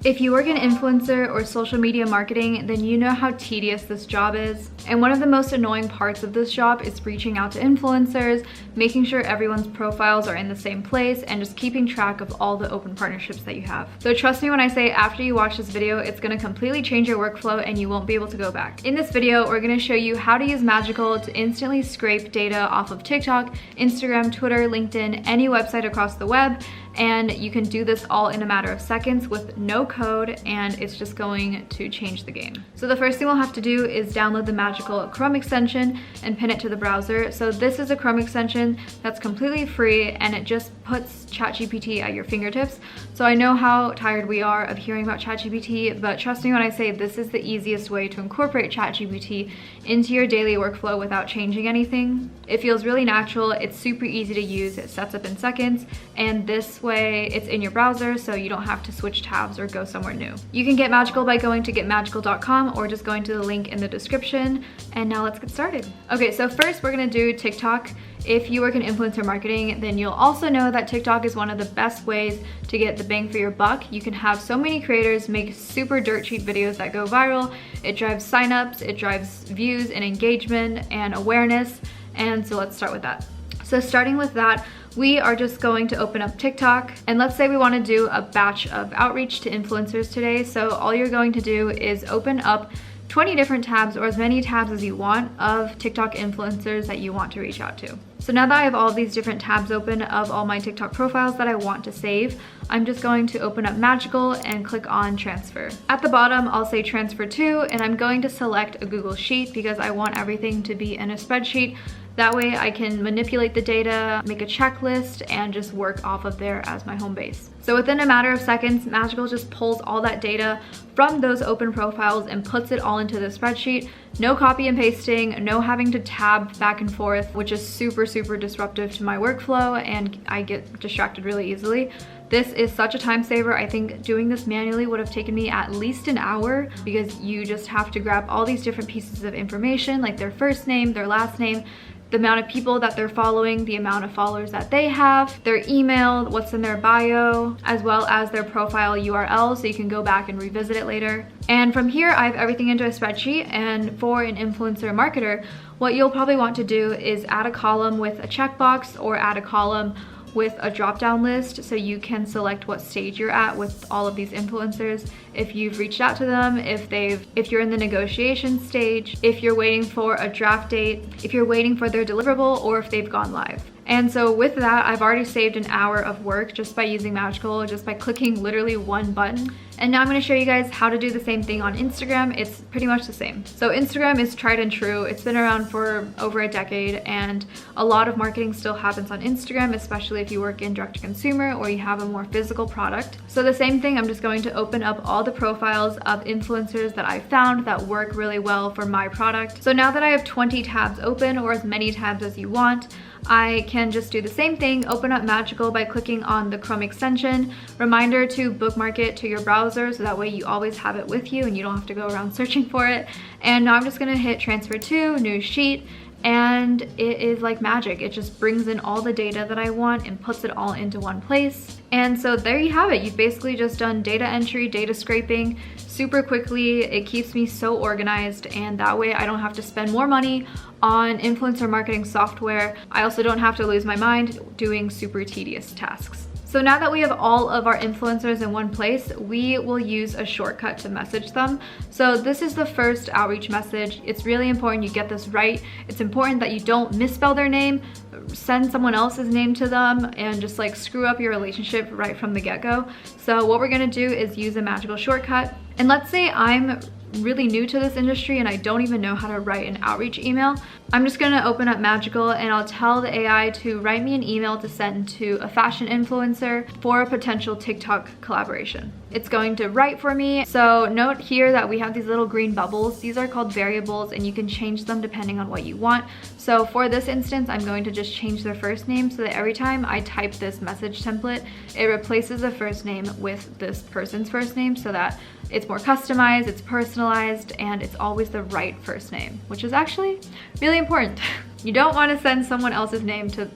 If you work in influencer or social media marketing, then you know how tedious this job is. And one of the most annoying parts of this job is reaching out to influencers, making sure everyone's profiles are in the same place, and just keeping track of all the open partnerships that you have. So trust me when I say after you watch this video, it's gonna completely change your workflow and you won't be able to go back. In this video, we're gonna show you how to use Magical to instantly scrape data off of TikTok, Instagram, Twitter, LinkedIn, any website across the web. And you can do this all in a matter of seconds with no code, and it's just going to change the game. So the first thing we'll have to do is download the Magical Chrome extension and pin it to the browser. So this is a Chrome extension that's completely free, and it just puts ChatGPT at your fingertips. So I know how tired we are of hearing about ChatGPT, but trust me when I say this is the easiest way to incorporate ChatGPT into your daily workflow without changing anything. It feels really natural, it's super easy to use, it sets up in seconds, and this way it's in your browser so you don't have to switch tabs or go somewhere new. You can get Magical by going to getmagical.com or just going to the link in the description. And now let's get started. Okay, so first we're gonna do TikTok. If you work in influencer marketing, then you'll also know that TikTok is one of the best ways to get the bang for your buck. You can have so many creators make super dirt cheap videos that go viral. It drives signups, it drives views and engagement and awareness. And so let's start with that. So starting with that, we are just going to open up TikTok, and let's say we want to do a batch of outreach to influencers today. So all you're going to do is open up 20 different tabs, or as many tabs as you want, of TikTok influencers that you want to reach out to. So now that I have all these different tabs open of all my TikTok profiles that I want to save, I'm just going to open up Magical and click on transfer. At the bottom, I'll say transfer to, and I'm going to select a Google Sheet because I want everything to be in a spreadsheet. That way I can manipulate the data, make a checklist, and just work off of there as my home base. So within a matter of seconds, Magical just pulls all that data from those open profiles and puts it all into the spreadsheet. No copy and pasting, no having to tab back and forth, which is super disruptive to my workflow, and I get distracted really easily. This is such a time saver. I think doing this manually would have taken me at least an hour because you just have to grab all these different pieces of information, like their first name, their last name, the amount of people that they're following, the amount of followers that they have, their email, what's in their bio, as well as their profile URL, so you can go back and revisit it later. And from here, I have everything into a spreadsheet, and for an influencer marketer, what you'll probably want to do is add a column with a checkbox or add a column with a drop-down list so you can select what stage you're at with all of these influencers. If you've reached out to them, if you're in the negotiation stage, if you're waiting for a draft date, if you're waiting for their deliverable, or if they've gone live. And so with that, I've already saved an hour of work just by using Magical, just by clicking literally one button. And now I'm gonna show you guys how to do the same thing on Instagram. It's pretty much the same. So Instagram is tried and true. It's been around for over a decade, and a lot of marketing still happens on Instagram, especially if you work in direct to consumer or you have a more physical product. So the same thing, I'm just going to open up all the profiles of influencers that I found that work really well for my product. So now that I have 20 tabs open, or as many tabs as you want, I can just do the same thing, open up Magical by clicking on the Chrome extension. Reminder to bookmark it to your browser so that way you always have it with you and you don't have to go around searching for it. And now I'm just gonna hit transfer to, new sheet, and it is like magic. It just brings in all the data that I want and puts it all into one place. And so there you have it. You've basically just done data entry, data scraping super quickly. It keeps me so organized, and that way I don't have to spend more money on influencer marketing software. I also don't have to lose my mind doing super tedious tasks. So now that we have all of our influencers in one place, we will use a shortcut to message them. So this is the first outreach message. It's really important you get this right. It's important that you don't misspell their name, send someone else's name to them, and just like screw up your relationship right from the get-go. So what we're gonna do is use a Magical shortcut. And let's say I'm really new to this industry and I don't even know how to write an outreach email. I'm just gonna open up Magical and I'll tell the AI to write me an email to send to a fashion influencer for a potential TikTok collaboration. It's going to write for me. So note here that we have these little green bubbles. These are called variables and you can change them depending on what you want. So for this instance, I'm going to just change their first name so that every time I type this message template, it replaces the first name with this person's first name so that it's more customized, it's personalized, and it's always the right first name, which is actually really important. You don't want to send someone else's name to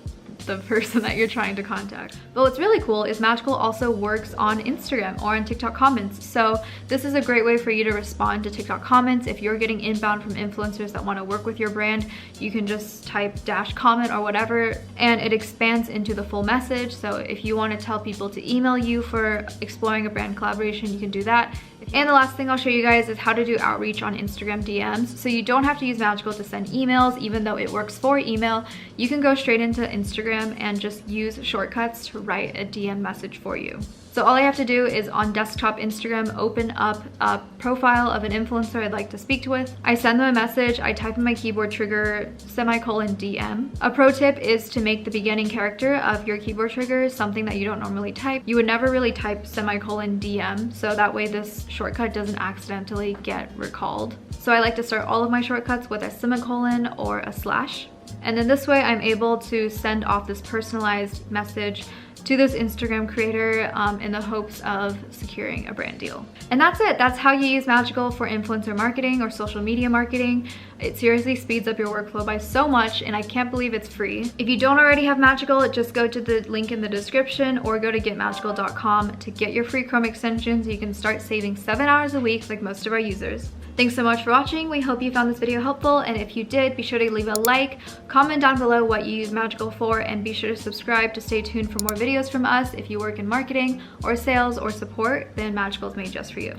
the person that you're trying to contact. But what's really cool is Magical also works on Instagram or on TikTok comments. So this is a great way for you to respond to TikTok comments. If you're getting inbound from influencers that want to work with your brand, you can just type -comment or whatever, and it expands into the full message. So if you want to tell people to email you for exploring a brand collaboration, you can do that. And the last thing I'll show you guys is how to do outreach on Instagram DMs. So you don't have to use Magical to send emails, even though it works for email. You can go straight into Instagram and just use shortcuts to write a DM message for you. So all I have to do is on desktop Instagram, open up a profile of an influencer I'd like to speak with. I send them a message, I type in my keyboard trigger, ;DM. A pro tip is to make the beginning character of your keyboard trigger something that you don't normally type. You would never really type ;DM, so that way this shortcut doesn't accidentally get recalled. So I like to start all of my shortcuts with a semicolon or a slash. And then this way I'm able to send off this personalized message to this Instagram creator in the hopes of securing a brand deal. And that's it. That's how you use Magical for influencer marketing or social media marketing. It seriously speeds up your workflow by so much, and I can't believe it's free. If you don't already have Magical, just go to the link in the description or go to getmagical.com to get your free Chrome extensions. You can start saving 7 hours a week like most of our users. Thanks so much for watching. We hope you found this video helpful, and if you did, be sure to leave a like, comment down below what you use Magical for, and be sure to subscribe to stay tuned for more videos from us. If you work in marketing or sales or support, then Magical is made just for you.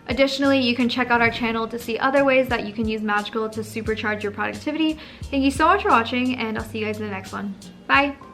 Additionally, you can check out our channel to see other ways that you can use Magical to supercharge your productivity. Thank you so much for watching, and I'll see you guys in the next one. Bye!